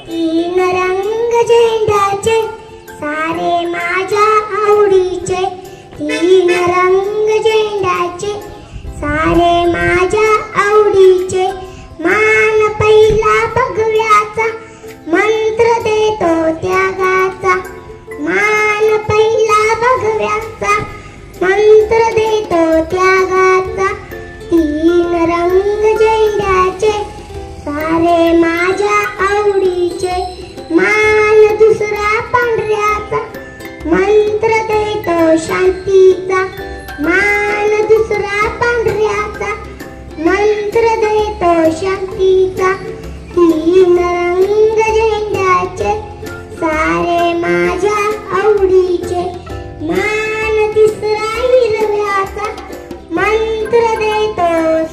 तीन रंग झेंड्याचे सारे माझ्या आवडीचे, तीन रंग झेंड्याचे सारे माझ्या आवडीचे, मान पहिला भगव्याचा मंत्र देतो त्यागाचा, मान पहिला भगव्याचा मंत्र देतो त्यागाचा, तीन रंग झेंड्याचे सारे माझ्या आवडीचे, मान दुसरा पांढऱ्याचा मंत्र देतो शांतीचा, मान दुसरा पांढऱ्याचा मंत्र देतो शांतीचा, तीन रंग झेंड्याचे सारे माझ्या आवडीचे, मान तिसरा हिरव्याचा मंत्र देतो